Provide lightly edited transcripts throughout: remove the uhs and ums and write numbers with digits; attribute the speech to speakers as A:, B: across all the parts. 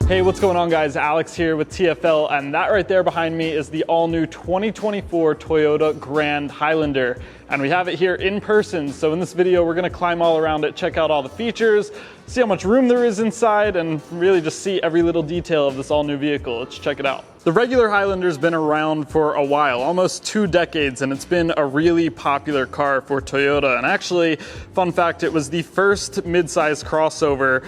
A: Hey, what's going on guys? Alex here with TFL, and that right there behind me is the all-new 2024 Toyota Grand Highlander. And we have it here in person, so in this video we're gonna climb all around it, check out all the features, see how much room there is inside, and really just see every little detail of this all-new vehicle. Let's check it out. The regular Highlander's been around for a while, almost 2 decades, and it's been a really popular car for Toyota. And actually, fun fact, it was the first mid-size crossover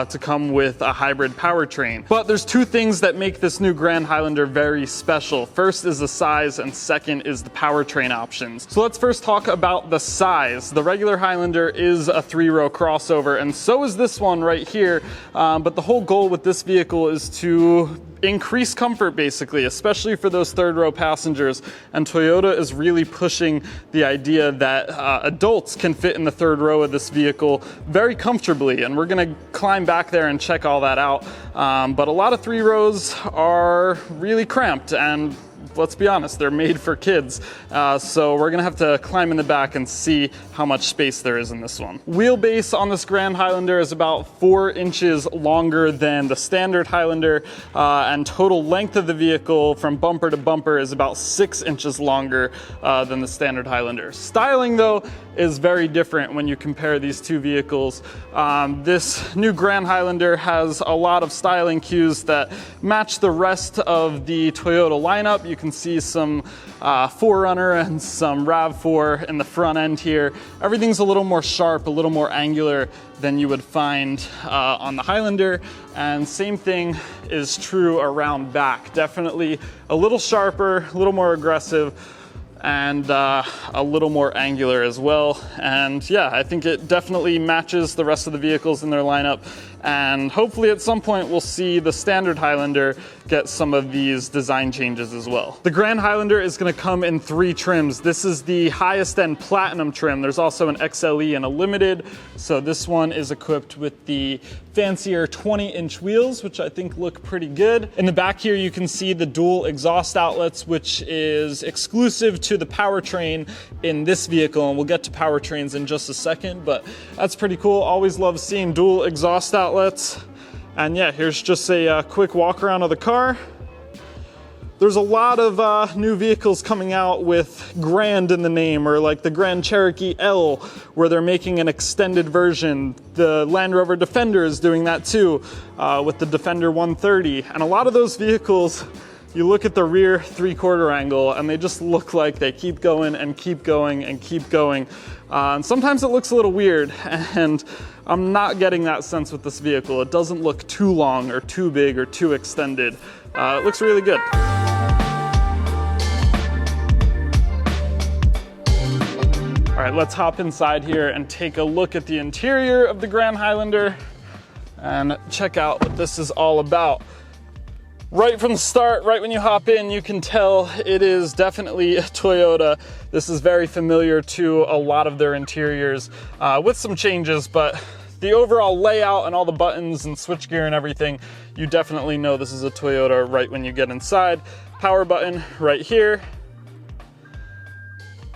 A: to come with a hybrid powertrain. But there's 2 things that make this new Grand Highlander very special. First is the size, and second is the powertrain options. So let's first talk about the size. The regular Highlander is a 3-row crossover, and so is this one right here. But the whole goal with this vehicle is to increase comfort basically, especially for those 3rd-row passengers. And Toyota is really pushing the idea that adults can fit in the 3rd row of this vehicle very comfortably. And we're gonna climb back there and check all that out. But a lot of 3 rows are really cramped, and let's be honest, they're made for kids. So we're gonna have to climb in the back and see how much space there is in this one. Wheelbase on this Grand Highlander is about 4 inches longer than the standard Highlander, and total length of the vehicle from bumper to bumper is about 6 inches longer than the standard Highlander. Styling though is very different when you compare these 2 vehicles. This new Grand Highlander has a lot of styling cues that match the rest of the Toyota lineup. You can see some 4Runner and some RAV4 in the front end here. Everything's a little more sharp, a little more angular than you would find on the Highlander. And same thing is true around back. Definitely a little sharper, a little more aggressive, and a little more angular as well. And yeah, I think it definitely matches the rest of the vehicles in their lineup. And hopefully at some point we'll see the standard Highlander get some of these design changes as well. The Grand Highlander is gonna come in 3 trims. This is the highest end Platinum trim. There's also an XLE and a Limited. So this one is equipped with the fancier 20-inch wheels, which I think look pretty good. In the back here, you can see the dual exhaust outlets, which is exclusive to the powertrain in this vehicle. And we'll get to powertrains in just a second, but that's pretty cool. Always love seeing dual exhaust outlets. And yeah, here's just a quick walk around of the car. There's a lot of new vehicles coming out with Grand in the name, or like the Grand Cherokee L, where they're making an extended version. The Land Rover Defender is doing that too, with the Defender 130. And a lot of those vehicles, you look at the rear 3/4 angle and they just look like they keep going and keep going and keep going. And sometimes it looks a little weird, and I'm not getting that sense with this vehicle. It doesn't look too long or too big or too extended. It looks really good. All right, let's hop inside here and take a look at the interior of the Grand Highlander and check out what this is all about. Right from the start, right when you hop in, you can tell it is definitely a Toyota. This is very familiar to a lot of their interiors, with some changes, but the overall layout and all the buttons and switchgear and everything, you definitely know this is a Toyota right when you get inside. Power button right here.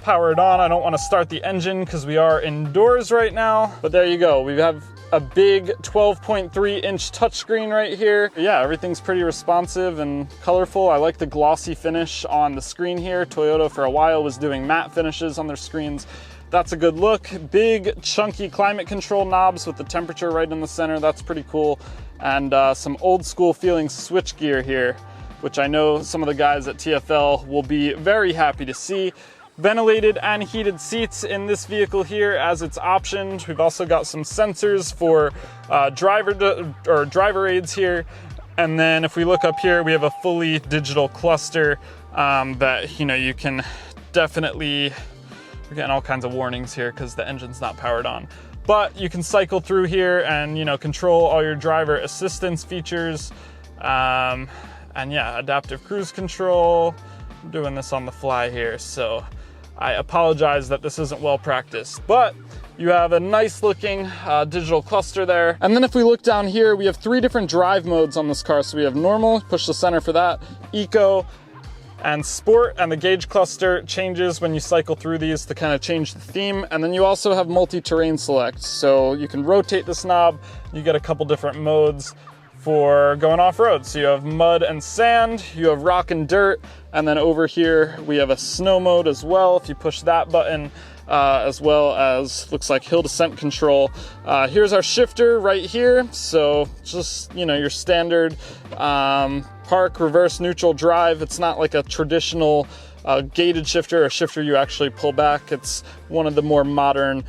A: Power it on. I don't want to start the engine because we are indoors right now, but there you go. We have a big 12.3-inch touchscreen right here. Yeah, everything's pretty responsive and colorful. I like the glossy finish on the screen here. Toyota for a while was doing matte finishes on their screens. That's a good look. Big, chunky climate control knobs with the temperature right in the center. That's pretty cool. And some old school feeling switchgear here, which I know some of the guys at TFL will be very happy to see. Ventilated and heated seats in this vehicle here as it's optioned. We've also got some sensors for driver aids here. And then if we look up here, we have a fully digital cluster that, you know, you can definitely, we're getting all kinds of warnings here because the engine's not powered on. But you can cycle through here and, you know, control all your driver assistance features. And yeah, adaptive cruise control. I'm doing this on the fly here, so I apologize that this isn't well practiced, but you have a nice looking digital cluster there. And then if we look down here, we have 3 different drive modes on this car. So we have normal, push the center for that, eco, and sport. And the gauge cluster changes when you cycle through these to kind of change the theme. And then you also have multi-terrain select. So you can rotate this knob, you get a couple different modes for going off-road. So you have mud and sand, you have rock and dirt, and then over here we have a snow mode as well if you push that button, as well as looks like hill descent control. Here's our shifter right here. So just, you know, your standard park, reverse, neutral, drive. It's not like a traditional gated shifter, a shifter you actually pull back. It's one of the more modern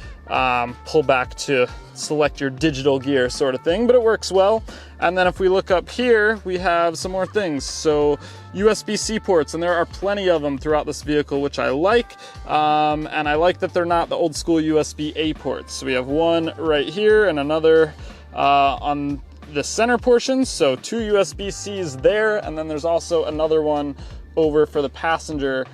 A: pull back to select your digital gear sort of thing, but it works well. And then if we look up here, we have some more things. So USB-C ports, and there are plenty of them throughout this vehicle, which I like. And I like that they're not the old school USB-A ports. So we have one right here and another on the center portion. So 2 USB-Cs there, and then there's also another one over for the passenger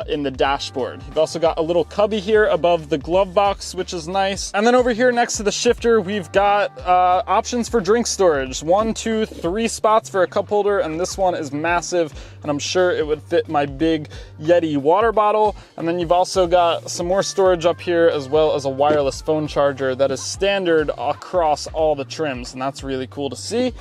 A: in the dashboard. You've also got a little cubby here above the glove box, which is nice. And then over here next to the shifter, we've got options for drink storage. 1, 2, 3 spots for a cup holder, and this one is massive, and I'm sure it would fit my big Yeti water bottle. And then you've also got some more storage up here, as well as a wireless phone charger that is standard across all the trims, and that's really cool to see.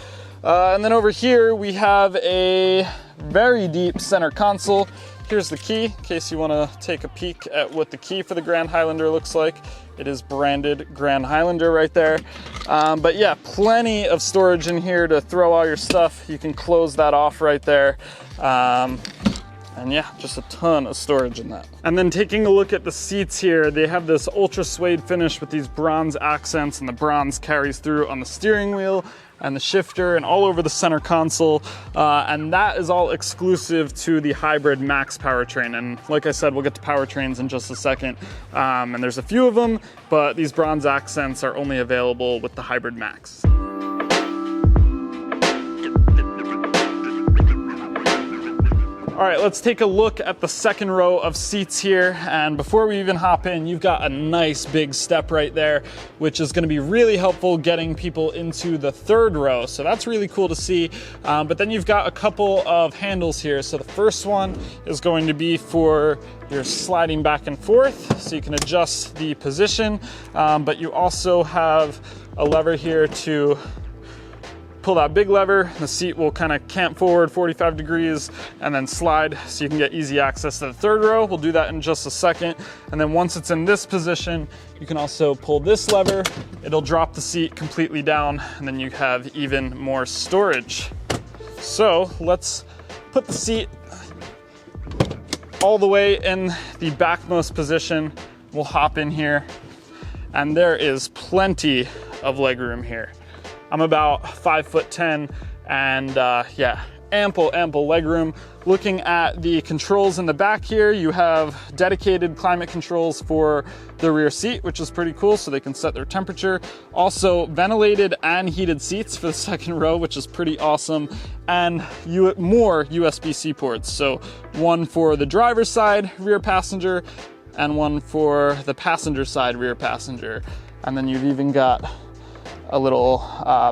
A: And then over here, we have a very deep center console. Here's the key, in case you want to take a peek at what the key for the Grand Highlander looks like. It is branded Grand Highlander right there. But yeah, plenty of storage in here to throw all your stuff. You can close that off right there. And yeah, just a ton of storage in that. And then taking a look at the seats here, they have this ultra suede finish with these bronze accents, and the bronze carries through on the steering wheel and the shifter and all over the center console. And that is all exclusive to the Hybrid Max powertrain. And like I said, we'll get to powertrains in just a second. And there's a few of them, but these bronze accents are only available with the Hybrid Max. All right, let's take a look at the second row of seats here. And before we even hop in, you've got a nice big step right there, which is gonna be really helpful getting people into the third row. So that's really cool to see. But then you've got a couple of handles here. So the first one is going to be for your sliding back and forth, so you can adjust the position. But you also have a lever here to pull that big lever. The seat will kind of cant forward 45 degrees and then slide, so you can get easy access to the third row. We'll do that in just a second. And then once it's in this position, you can also pull this lever. It'll drop the seat completely down, and then you have even more storage. So let's put the seat all the way in the backmost position. We'll hop in here, and there is plenty of legroom here. I'm about 5'10", and yeah, ample legroom. Looking at the controls in the back here, you have dedicated climate controls for the rear seat, which is pretty cool, so they can set their temperature. Also ventilated and heated seats for the second row, which is pretty awesome. And more USB-C ports. So one for the driver's side rear passenger and one for the passenger side rear passenger. And then you've even got a little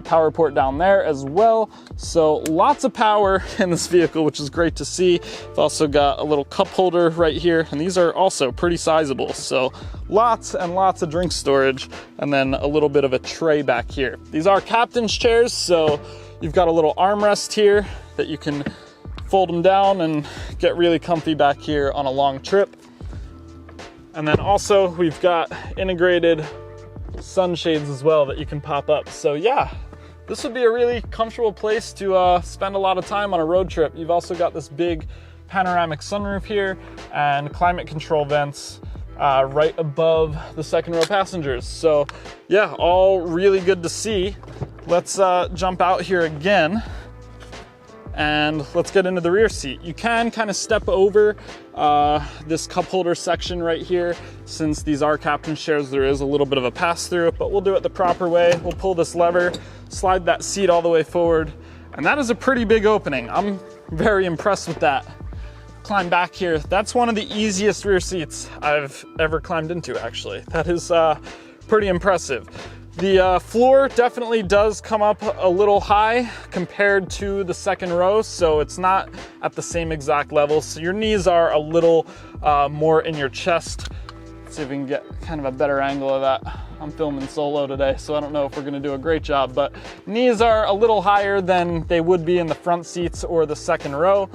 A: power port down there as well. So lots of power in this vehicle, which is great to see. It's also got a little cup holder right here, and these are also pretty sizable. So lots and lots of drink storage, and then a little bit of a tray back here. These are captain's chairs, so you've got a little armrest here that you can fold them down and get really comfy back here on a long trip. And then also we've got integrated sunshades as well that you can pop up. So yeah, this would be a really comfortable place to spend a lot of time on a road trip. You've also got this big panoramic sunroof here and climate control vents right above the second row passengers. So yeah, all really good to see. Let's jump out here again, and let's get into the rear seat. You can kind of step over this cup holder section right here. Since these are captain's chairs, there is a little bit of a pass through, but we'll do it the proper way. We'll pull this lever, slide that seat all the way forward, and that is a pretty big opening. I'm very impressed with that. Climb back here. That's one of the easiest rear seats I've ever climbed into, actually. That is pretty impressive. The floor definitely does come up a little high compared to the second row, so it's not at the same exact level. So your knees are a little more in your chest Let's see if we can get kind of a better angle of that. I'm filming solo today, so I don't know if we're gonna do a great job, but knees are a little higher than they would be in the front seats or the second row.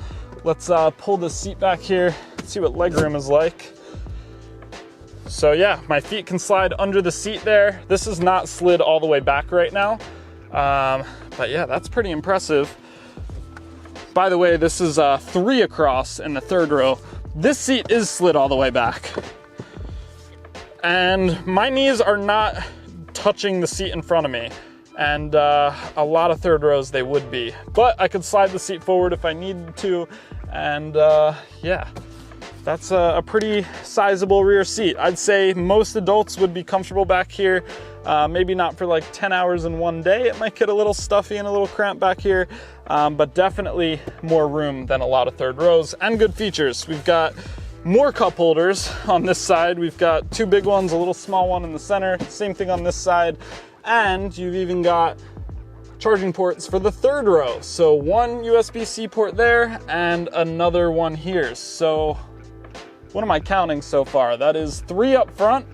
A: Let's pull the seat back here, see what legroom is like. So yeah, my feet can slide under the seat there. This is not slid all the way back right now. But yeah, that's pretty impressive. By the way, this is 3 across in the third row. This seat is slid all the way back. And my knees are not touching the seat in front of me. And a lot of third rows they would be. But I could slide the seat forward if I needed to. And yeah, that's a pretty sizable rear seat. I'd say most adults would be comfortable back here. Maybe not for like 10 hours in one day. It might get a little stuffy and a little cramped back here, but definitely more room than a lot of third rows and good features. We've got more cup holders on this side. We've got 2 big ones, a little small one in the center, same thing on this side. And you've even got charging ports for the third row. So 1 USB-C port there and another one here. So what am I counting so far? That is 3 up front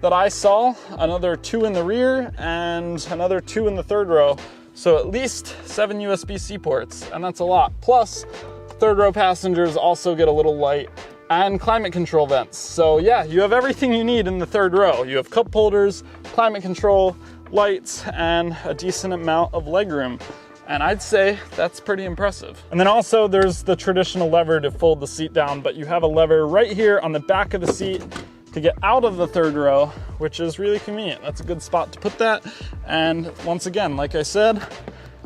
A: that I saw, another 2 in the rear, and another 2 in the third row. So at least 7 USB-C ports, and that's a lot. Plus, third row passengers also get a little light and climate control vents. So yeah, you have everything you need in the third row. You have cup holders, climate control, lights, and a decent amount of legroom. And I'd say that's pretty impressive. And then also there's the traditional lever to fold the seat down, but you have a lever right here on the back of the seat to get out of the third row, which is really convenient. That's a good spot to put that. And once again, like I said,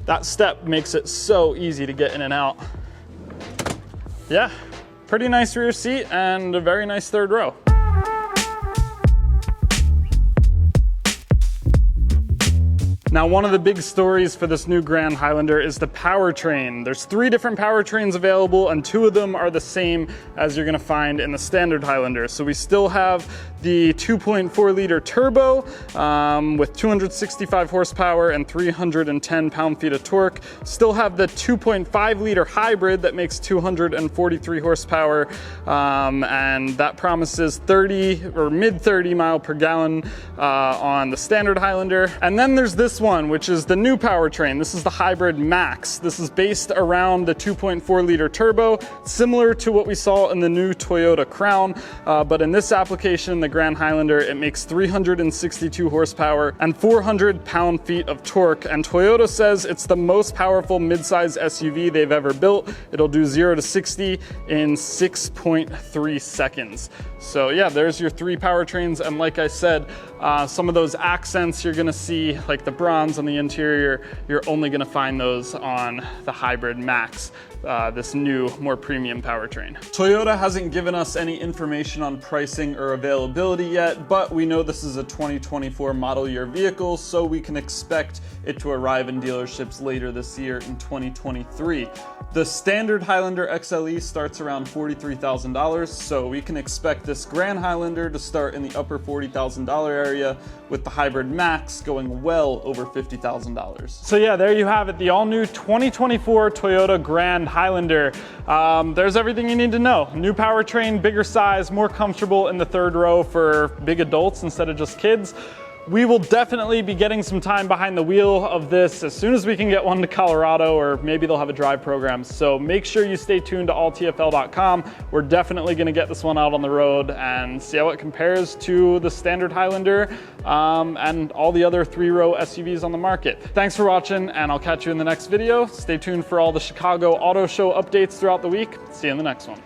A: that step makes it so easy to get in and out. Yeah, pretty nice rear seat and a very nice third row. Now, one of the big stories for this new Grand Highlander is the powertrain. There's 3 different powertrains available, and 2 of them are the same as you're gonna find in the standard Highlander. So we still have the 2.4 liter turbo with 265 horsepower and 310 pound-feet of torque. Still have the 2.5 liter hybrid that makes 243 horsepower, and that promises 30 or mid 30 mile per gallon on the standard Highlander. And then there's this one, which is the new powertrain. This is the Hybrid Max. This is based around the 2.4 liter turbo, similar to what we saw in the new Toyota Crown, but in this application, the Grand Highlander, it makes 362 horsepower and 400 pound-feet of torque, and Toyota says it's the most powerful midsize SUV they've ever built. It'll do 0 to 60 in 6.3 seconds. So yeah, there's your 3 powertrains, and like I said, some of those accents you're gonna see, like the bronze on the interior, you're only gonna find those on the Hybrid Max, this new, more premium powertrain. Toyota hasn't given us any information on pricing or availability yet, but we know this is a 2024 model year vehicle, so we can expect it to arrive in dealerships later this year in 2023. The standard Highlander XLE starts around $43,000, so we can expect this Grand Highlander to start in the upper $40,000 area, with the Hybrid Max going well over $50,000. So yeah, there you have it, the all-new 2024 Toyota Grand Highlander. There's everything you need to know. New powertrain, bigger size, more comfortable in the third row for big adults instead of just kids. We will definitely be getting some time behind the wheel of this as soon as we can get one to Colorado, or maybe they'll have a drive program. So make sure you stay tuned to alltfl.com. We're definitely gonna get this one out on the road and see how it compares to the standard Highlander and all the other 3-row SUVs on the market. Thanks for watching, and I'll catch you in the next video. Stay tuned for all the Chicago Auto Show updates throughout the week. See you in the next one.